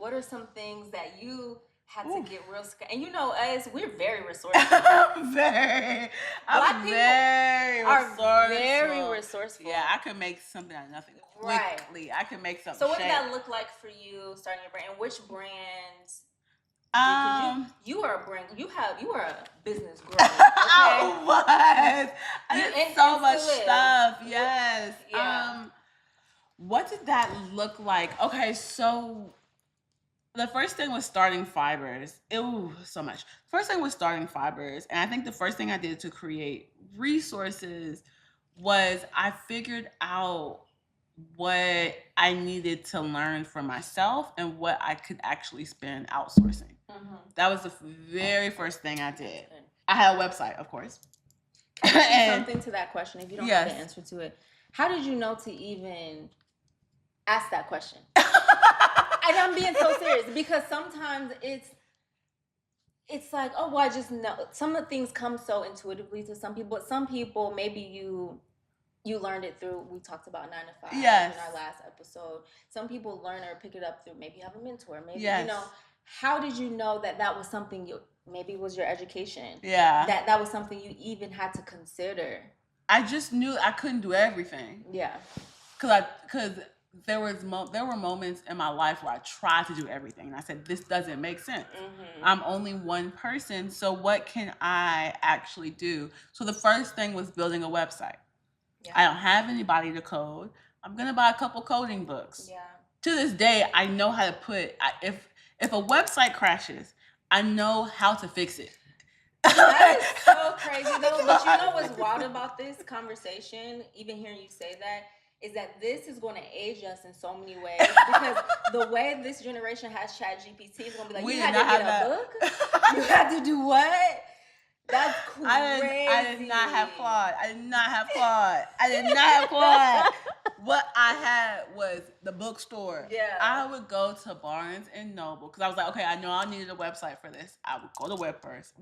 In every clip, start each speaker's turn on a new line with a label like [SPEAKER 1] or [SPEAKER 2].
[SPEAKER 1] what are some things that you had to get real scared? And you know us, we're very resourceful.
[SPEAKER 2] I'm
[SPEAKER 1] Black people
[SPEAKER 2] very
[SPEAKER 1] are very resourceful.
[SPEAKER 2] Yeah, I could make something out of nothing quickly. I could make something.
[SPEAKER 1] So what did that look like for you starting your brand? And which brands? You are a brand. You are a business girl. Okay?
[SPEAKER 2] I was. I did so much stuff. Yes.
[SPEAKER 1] Yeah.
[SPEAKER 2] What did that look like? Okay, so the first thing was starting Fibers. So much. First thing was starting Fibers, and I think the first thing I did to create resources was I figured out what I needed to learn for myself and what I could actually spend outsourcing. Mm-hmm. That was the very first thing I did. I had a website, of course.
[SPEAKER 1] Something to that question, if you don't have the answer to it. How did you know to even ask that question? And I'm being so serious because sometimes it's like, oh, well, I just know. Some of the things come so intuitively to some people, but some people, maybe you learned it through, we talked about 9 to 5 in our last episode. Some people learn or pick it up through, maybe you have a mentor, maybe, you know. How did you know that was something maybe it was your education? Yeah. That was something you even had to consider?
[SPEAKER 2] I just knew I couldn't do everything. Yeah. Because there were moments in my life where I tried to do everything and I said, this doesn't make sense. Mm-hmm. I'm only one person, so what can I actually do? So the first thing was building a website. Yeah. I don't have anybody to code. I'm gonna buy a couple coding books. Yeah. To this day, I know how to put, if a website crashes, I know how to fix it.
[SPEAKER 1] That is so crazy though. But you know what's wild about this conversation, even hearing you say that, is that this is going to age us in so many ways because the way this generation has ChatGPT is going to be like, you had to get a book? You had to do what? That's crazy.
[SPEAKER 2] I did not have Claude. I did not have Claude. What I had was the bookstore. Yeah. I would go to Barnes and Noble because I was like, okay, I know I needed a website for this. I would go to WordPress,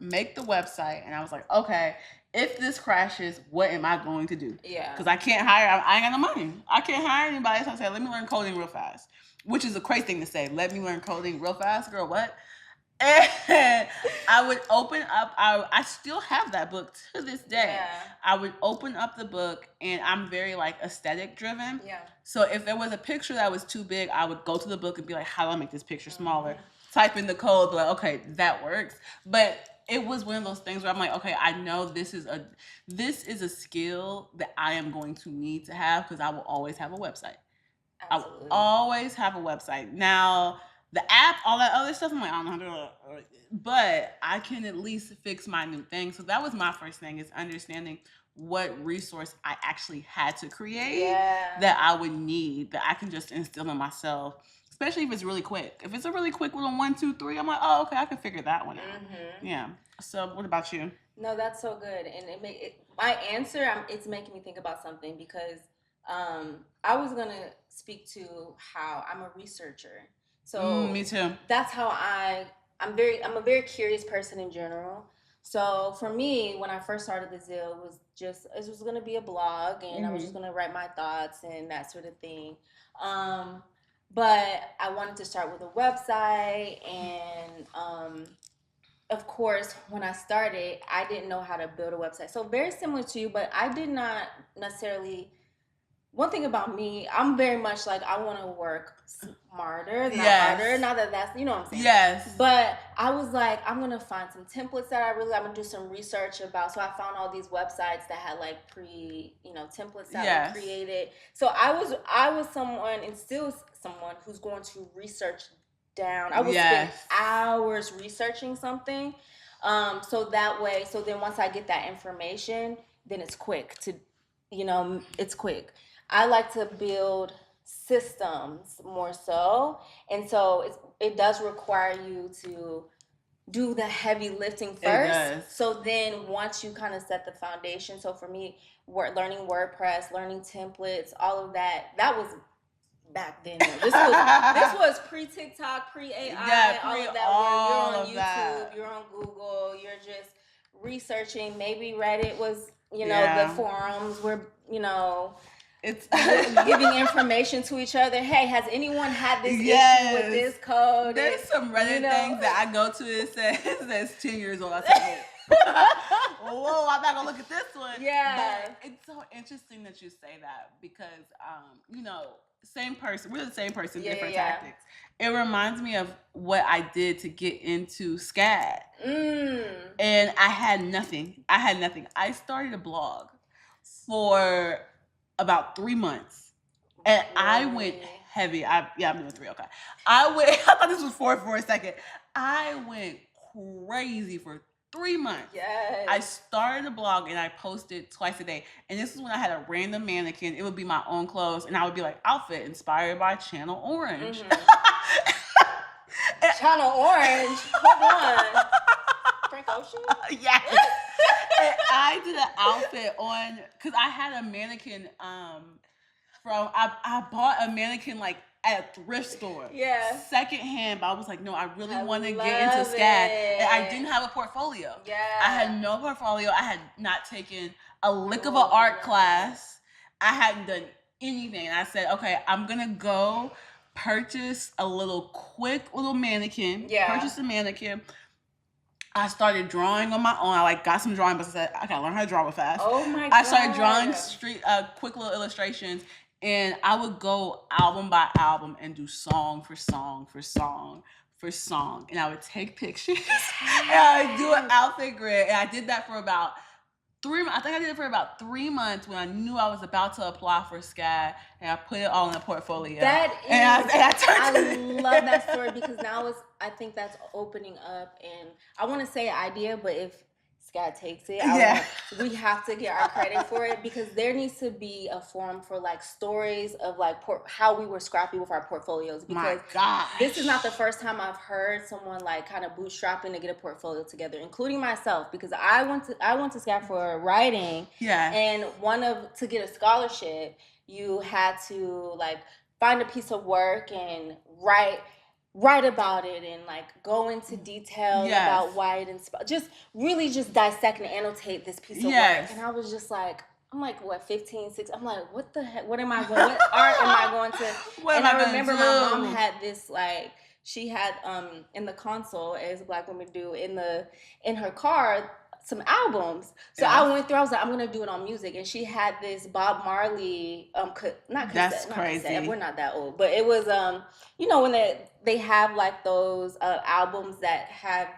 [SPEAKER 2] make the website, and I was like, okay, if this crashes, what am I going to do? Yeah. Because I ain't got no money. I can't hire anybody. So I said, let me learn coding real fast. Which is a crazy thing to say. Let me learn coding real fast, girl. What? And I would open up, I still have that book to this day. Yeah. I would open up the book, and I'm very like aesthetic driven. Yeah. So if there was a picture that was too big, I would go to the book and be like, how do I make this picture smaller? Mm-hmm. Type in the code, be like, okay, that works. But it was one of those things where I'm like, okay, I know this is a skill that I am going to need to have because I will always have a website. Absolutely. I will always have a website. Now, the app, all that other stuff, I'm like, I don't know how to do it. But I can at least fix my new thing. So that was my first thing, is understanding what resource I actually had to create that I would need, that I can just instill in myself. Especially if it's really quick. If it's a really quick little 1, 2, 3, I'm like, oh, okay, I can figure that one out. Mm-hmm. Yeah. So what about you?
[SPEAKER 1] No, that's so good. And my answer, it's making me think about something because I was going to speak to how I'm a researcher. So
[SPEAKER 2] me too.
[SPEAKER 1] That's how I'm a very curious person in general. So for me, when I first started the Zeal, it was going to be a blog, and I was just going to write my thoughts and that sort of thing. But I wanted to start with a website, and of course, when I started, I didn't know how to build a website. So very similar to you, but I did not necessarily. One thing about me, I'm very much like, I want to work smarter, not harder. Not that that's, you know what I'm saying? Yes. But I was like, I'm going to find some templates that I'm going to do some research about. So I found all these websites that had like templates that were created. So I was someone, and still someone, who's going to research down. I would spend hours researching something. So that way, so then once I get that information, then it's quick to, it's quick. I like to build systems more so. And so it does require you to do the heavy lifting first. So then once you kind of set the foundation, so for me, learning WordPress, learning templates, all of that was back then. This was pre-TikTok, pre-AI, all of that, where you're on YouTube, you're on Google, you're just researching. Maybe Reddit was, the forums where,
[SPEAKER 2] It's
[SPEAKER 1] giving information to each other. Hey, has anyone had this issue with this code?
[SPEAKER 2] There's some Reddit things that I go to. It says 10 years old. I said, whoa, I'm not gonna look at this one.
[SPEAKER 1] Yeah,
[SPEAKER 2] but it's so interesting that you say that because same person. We're the same person, different tactics. It reminds me of what I did to get into SCAD. And I had nothing. I started a blog for about 3 months. And I went heavy. I'm doing 3, okay. I thought this was 4 for a second. I went crazy for 3 months. Yes. I started a blog and I posted twice a day. And this is when I had a random mannequin. It would be my own clothes. And I would be like, outfit inspired by Channel Orange.
[SPEAKER 1] Channel Orange? Hold on. Frank Ocean?
[SPEAKER 2] Yes. And I did an outfit on, because I had a mannequin I bought a mannequin like at a thrift store. Yeah. Secondhand, but I was like, no, I really want to get into SCAD. And I didn't have a portfolio. Yeah. I had no portfolio. I had not taken a lick of an art class. I hadn't done anything. And I said, okay, I'm going to go purchase a quick little mannequin. Yeah. Purchase a mannequin. I started drawing on my own. I got some drawing, but I said, I gotta learn how to draw it fast. Oh my God. I started drawing quick little illustrations. And I would go album by album and do song for song for song for song. And I would take pictures and I would do an outfit grid. And I did that for about 3 months. I think I did it for about 3 months when I knew I was about to apply for SCAD. And I put it all in a portfolio.
[SPEAKER 1] I love that story because now I think that's opening up. And I want to say idea, but if SCAD takes it, we have to get our credit for it because there needs to be a forum for like stories of like how we were scrappy with our portfolios because this is not the first time I've heard someone like kind of bootstrapping to get a portfolio together, including myself because I went to SCAD for writing. Yeah. And to get a scholarship, you had to like find a piece of work and write about it and like go into detail about why it inspired. Just really just dissect and annotate this piece of work. And I was just like, I'm like, what, 15, 16? I'm like, what the heck? What art am I going to? And I remember my mom had this like, she had in the console, as Black women do, in her car, some albums. So I went through, I was like, I'm going to do it on music. And she had this Bob Marley, not cassette. That's crazy. Cassette. We're not that old. But it was, when they have like those albums that have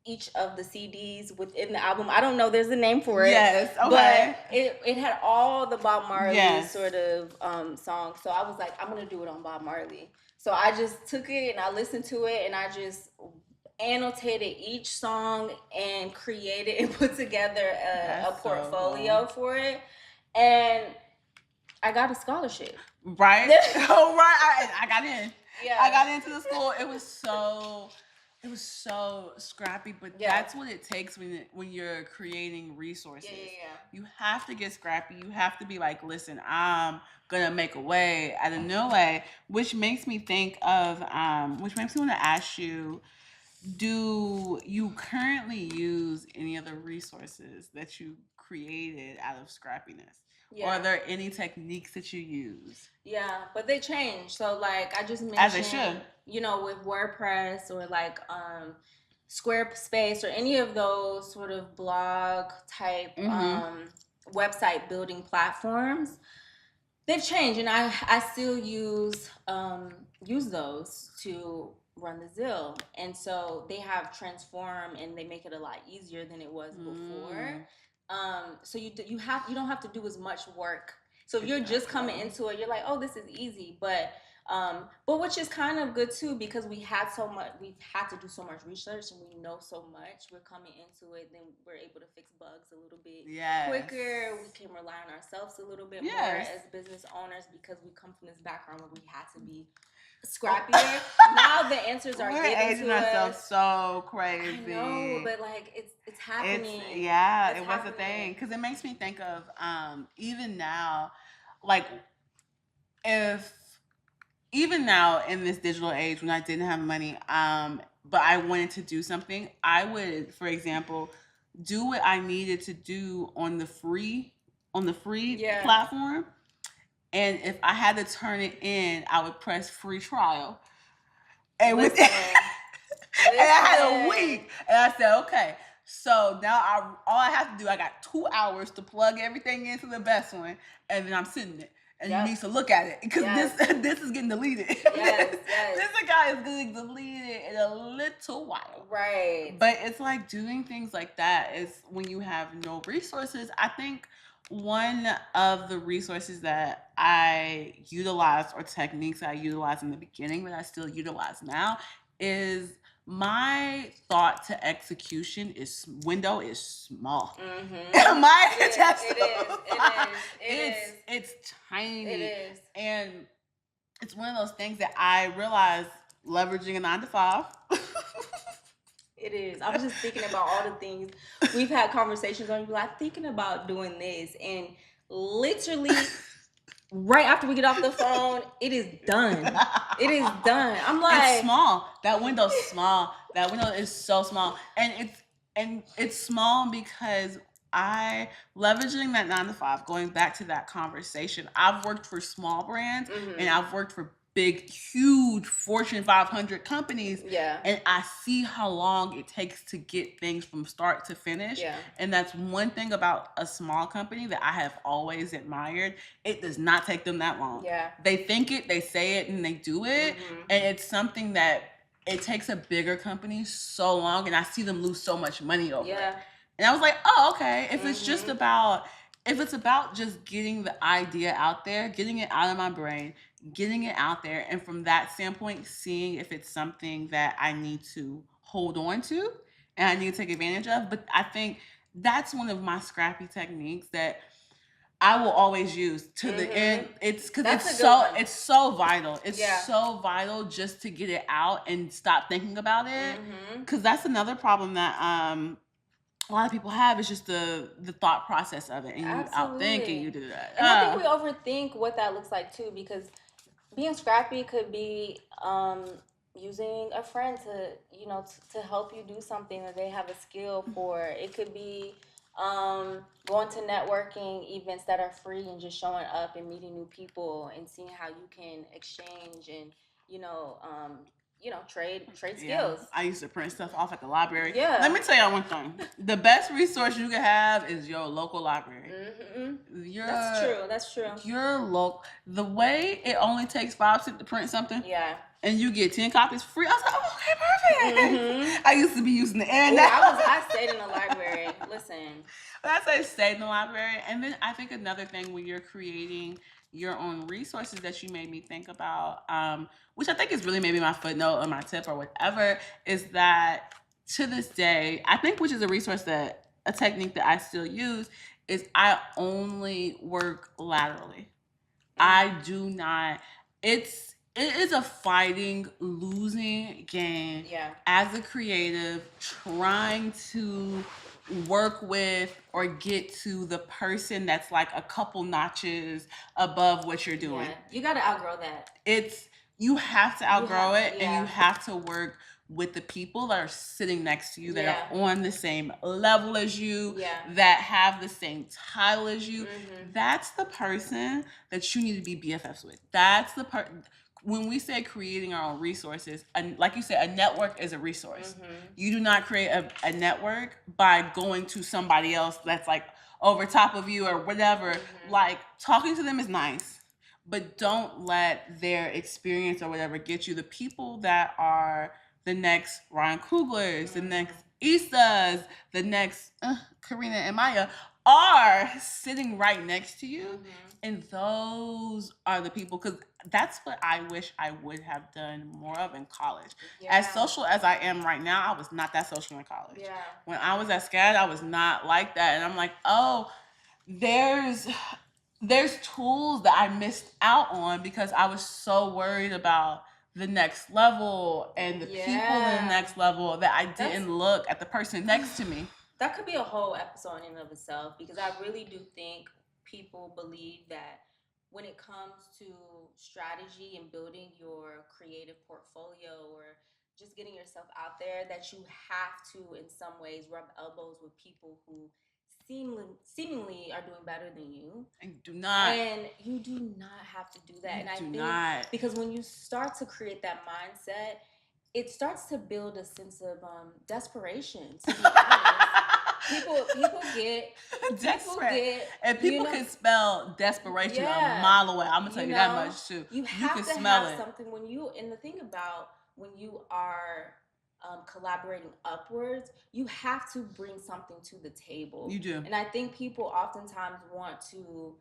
[SPEAKER 1] each of the CDs within the album. I don't know. There's a name for it. Yes. Okay. But it had all the Bob Marley sort of songs. So I was like, I'm going to do it on Bob Marley. So I just took it and I listened to it and I just annotated each song and created and put together a portfolio for it. And I got a scholarship. Right? I got in. Yeah. I got into the school. It was so scrappy, but that's what it takes when you're creating resources. Yeah. You have to get scrappy. You have to be like, listen, I'm gonna make a way out of no way, which makes me want to ask you, do you currently use any of the resources that you created out of scrappiness? Yeah. Or are there any techniques that you use? Yeah, but they change. So like I just mentioned, as they should, with WordPress or like Squarespace or any of those sort of blog type website building platforms, they've changed, and I still use those to run the Zill. And so they have transformed and they make it a lot easier than it was before. So you don't have to do as much work. So if you're just coming into it, you're like, oh, this is easy. But which is kind of good too, because we've had to do so much research and we know so much. We're coming into it, then we're able to fix bugs a little bit quicker. We can rely on ourselves a little bit more as business owners because we come from this background where we had to be scrappier. Now the answers are given to us. Ourselves so crazy. I know, but like it's happening. It was a thing because it makes me think of even now, like even now in this digital age when I didn't have money, but I wanted to do something, I would, for example, do what I needed to do on the free platform.
[SPEAKER 2] And if I had to turn it in, I would press free trial. And with and I had a week, and I said, okay. So now all I have to do, I got 2 hours to plug everything into the best one, and then I'm sitting it. And you need to look at it because this is getting deleted. This guy is getting deleted in a little while.
[SPEAKER 1] Right.
[SPEAKER 2] But it's like doing things like that is when you have no resources. I think one of the resources that I utilized or techniques I utilized in the beginning that I still utilize now is my thought to execution is window is small. Mm-hmm. It's tiny. It is. And it's one of those things that I realized leveraging a 9 to 5.
[SPEAKER 1] It is. I was just thinking about all the things we've had conversations on. Like thinking about doing this, and literally right after we get off the phone, it is done. It is done. I'm like,
[SPEAKER 2] it's small. That window's small. That window is so small, and it's small because I leveraging that 9 to 5. Going back to that conversation, I've worked for small brands, and I've worked for big, huge Fortune 500 companies.
[SPEAKER 1] Yeah.
[SPEAKER 2] And I see how long it takes to get things from start to finish.
[SPEAKER 1] Yeah.
[SPEAKER 2] And that's one thing about a small company that I have always admired. It does not take them that long.
[SPEAKER 1] Yeah.
[SPEAKER 2] They think it, they say it, and they do it. And it's something that it takes a bigger company so long, and I see them lose so much money over it. And I was like, oh, okay. If it's just about just getting the idea out there, getting it out of my brain, getting it out there, and from that standpoint, seeing if it's something that I need to hold on to and I need to take advantage of. But I think that's one of my scrappy techniques that I will always use to the end. It's because it's so vital. It's so vital just to get it out and stop thinking about it. Because that's another problem that a lot of people have is just the thought process of it, and you outthink and you do that.
[SPEAKER 1] And I think we overthink what that looks like too, because being scrappy could be using a friend to to help you do something that they have a skill for. It could be going to networking events that are free and just showing up and meeting new people and seeing how you can exchange and trade skills.
[SPEAKER 2] I used to print stuff off at the library. Yeah. Let me tell y'all one thing. The best resource you can have is your local library.
[SPEAKER 1] That's true.
[SPEAKER 2] Your local. The way it only takes 5 cents to print something. Yeah. And you get 10 copies free. I was like, oh, okay, perfect. I used to be using the internet.
[SPEAKER 1] I stayed in the library. Listen.
[SPEAKER 2] But I say stay in the library. And then I think another thing when you're creating your own resources that you made me think about, which I think is really maybe my footnote or my tip or whatever, is that to this day, I think which is a resource that a technique that I still use is I only work laterally. I do not. It is a fighting, losing game as a creative trying to work with or get to the person that's like a couple notches above what you're doing.
[SPEAKER 1] You got to outgrow that.
[SPEAKER 2] You have to outgrow it, and you have to work with the people that are sitting next to you, that are on the same level as you, that have the same title as you. That's the person that you need to be BFFs with. That's the person. When we say creating our own resources, and like you said, a network is a resource. You do not create a network by going to somebody else that's like over top of you or whatever. Like talking to them is nice, but don't let their experience or whatever get you. The people that are the next Ryan Kugler's, the next Issa's, the next Karina and Maya are sitting right next to you. And those are the people, because that's what I wish I would have done more of in college. As social as I am right now, I was not that social in college. When I was at SCAD, I was not like that. And I'm like, oh, there's tools that I missed out on because I was so worried about the next level and the people in the next level that I didn't look at the person next to me.
[SPEAKER 1] That could be a whole episode in and of itself, because I really do think people believe that when it comes to strategy and building your creative portfolio or just getting yourself out there, that you have to in some ways rub elbows with people who seemingly are doing better than you.
[SPEAKER 2] And
[SPEAKER 1] you do not have to do that. And I think because when you start to create that mindset, it starts to build a sense of desperation, to be honest. People get desperate.
[SPEAKER 2] And people can spell desperation a mile away. I'm gonna tell you that much too.
[SPEAKER 1] You have to have something when you, and the thing about when you are collaborating upwards, you have to bring something to the table.
[SPEAKER 2] You do.
[SPEAKER 1] And I think people oftentimes want to,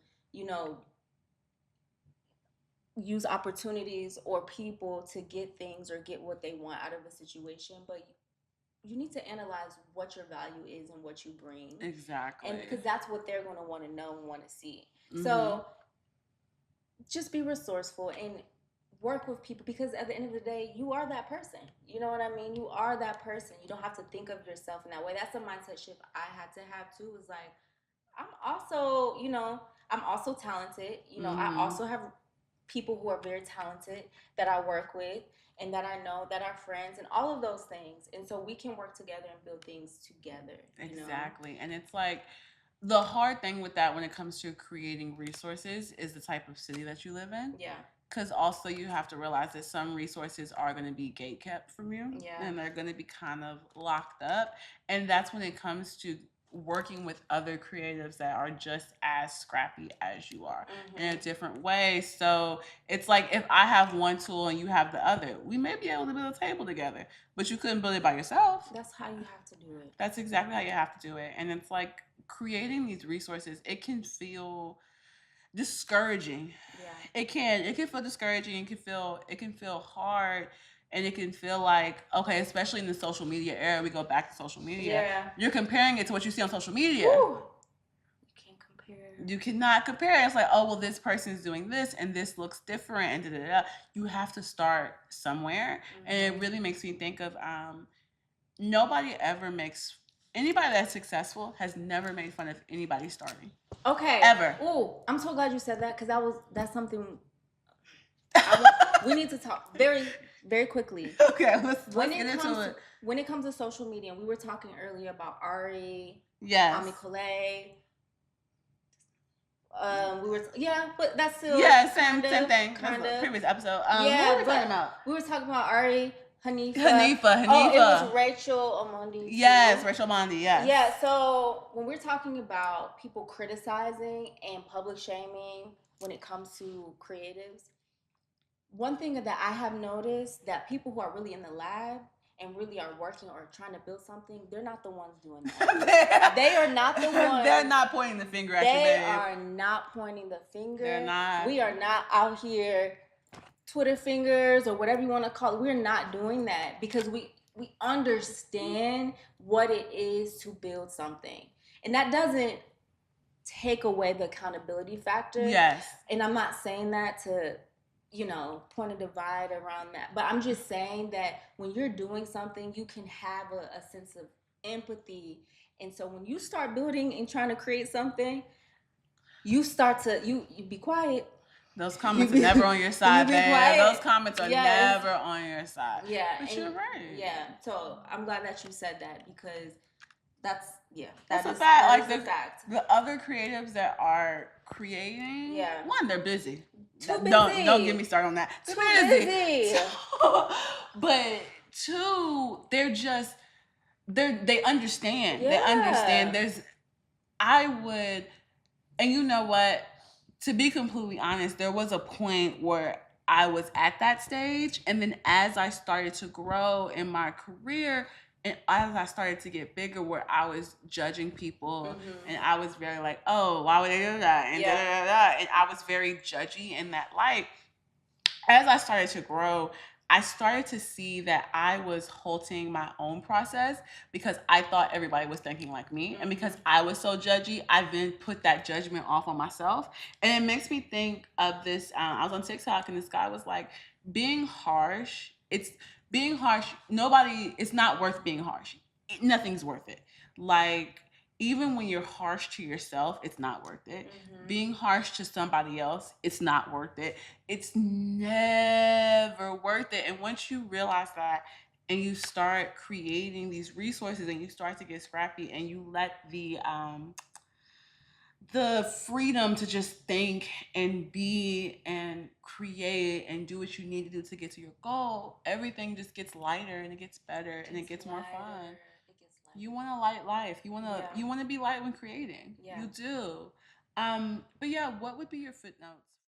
[SPEAKER 1] use opportunities or people to get things or get what they want out of a situation, but you need to analyze what your value is and what you bring.
[SPEAKER 2] Exactly.
[SPEAKER 1] And because that's what they're going to want to know and want to see. Mm-hmm. So just be resourceful and work with people, because at the end of the day, you are that person. You know what I mean? You are that person. You don't have to think of yourself in that way. That's a mindset shift I had to have too. Is like, I'm also talented. I also have people who are very talented that I work with and that I know that are friends and all of those things. And so we can work together and build things together.
[SPEAKER 2] Exactly. And it's like, the hard thing with that when it comes to creating resources is the type of city that you live in.
[SPEAKER 1] Yeah.
[SPEAKER 2] Because also you have to realize that some resources are going to be gatekept from you.
[SPEAKER 1] Yeah.
[SPEAKER 2] And they're going to be kind of locked up. And that's when it comes to working with other creatives that are just as scrappy as you are, mm-hmm. in a different way. So it's like, if I have one tool and you have the other, we may be able to build a table together, but you couldn't build it by yourself.
[SPEAKER 1] That's how you have to do it.
[SPEAKER 2] That's exactly how you have to do it. And it's like, creating these resources, it can feel discouraging.
[SPEAKER 1] Yeah.
[SPEAKER 2] It can feel discouraging. It can feel hard. And it can feel like, okay, especially in the social media era, we go back to social media.
[SPEAKER 1] Yeah.
[SPEAKER 2] You're comparing it to what you see on social media.
[SPEAKER 1] Woo. You can't compare.
[SPEAKER 2] You cannot compare. It's like, oh, well, this person's doing this and this looks different and da-da-da. You have to start somewhere. Mm-hmm. And it really makes me think of anybody that's successful has never made fun of anybody starting.
[SPEAKER 1] Okay.
[SPEAKER 2] Ever.
[SPEAKER 1] Ooh, I'm so glad you said that, because that's something we need to talk very, very quickly.
[SPEAKER 2] Okay, let's get into it.
[SPEAKER 1] When it comes to social media, we were talking earlier about Ari,
[SPEAKER 2] yes,
[SPEAKER 1] Ami Collet. But that's still
[SPEAKER 2] same thing.
[SPEAKER 1] Kind of
[SPEAKER 2] previous episode. What were we talking about?
[SPEAKER 1] We were talking about Ari. Hanifa.
[SPEAKER 2] Oh,
[SPEAKER 1] it was Rachel Omondi.
[SPEAKER 2] Yes, Rachel Omondi, yes.
[SPEAKER 1] Yeah, so when we're talking about people criticizing and public shaming when it comes to creatives, one thing that I have noticed, that people who are really in the lab and really are working or trying to build something, they're not the ones doing that. They are not the ones.
[SPEAKER 2] They're not pointing the finger at you, babe.
[SPEAKER 1] They are not pointing the finger.
[SPEAKER 2] They're not.
[SPEAKER 1] We are not out here Twitter fingers or whatever you want to call it. We're not doing that, because we understand what it is to build something. And that doesn't take away the accountability factor.
[SPEAKER 2] Yes.
[SPEAKER 1] And I'm not saying that to, point a divide around that. But I'm just saying that when you're doing something, you can have a sense of empathy. And so when you start building and trying to create something, you start to, you be quiet.
[SPEAKER 2] Those comments are never on your side, man. Those comments are never on your side.
[SPEAKER 1] Yeah.
[SPEAKER 2] But you're right.
[SPEAKER 1] Yeah. So I'm glad that you said that, because that's
[SPEAKER 2] a fact. Like the other creatives that are creating, one, they're busy.
[SPEAKER 1] Too busy.
[SPEAKER 2] Don't get me started on that.
[SPEAKER 1] Too busy.
[SPEAKER 2] But two, they understand.
[SPEAKER 1] Yeah.
[SPEAKER 2] They understand. And you know what? To be completely honest, there was a point where I was at that stage. And then as I started to grow in my career, and as I started to get bigger, where I was judging people, mm-hmm. and I was very like, oh, why would they do that? And and I was very judgy in that light. As I started to grow, I started to see that I was halting my own process, because I thought everybody was thinking like me. Mm-hmm. And because I was so judgy, I then put that judgment off on myself. And it makes me think of this. I was on TikTok and this guy was like, being harsh, it's not worth being harsh. Nothing's worth it. Like, even when you're harsh to yourself, it's not worth it. Mm-hmm. Being harsh to somebody else, it's not worth it. It's never worth it. And once you realize that, and you start creating these resources, and you start to get scrappy, and you let the the freedom to just think and be and create and do what you need to do to get to your goal, everything just gets lighter and it gets better and it gets more fun. You want a light life. You want to be light when creating. Yeah. You do. But yeah, what would be your footnotes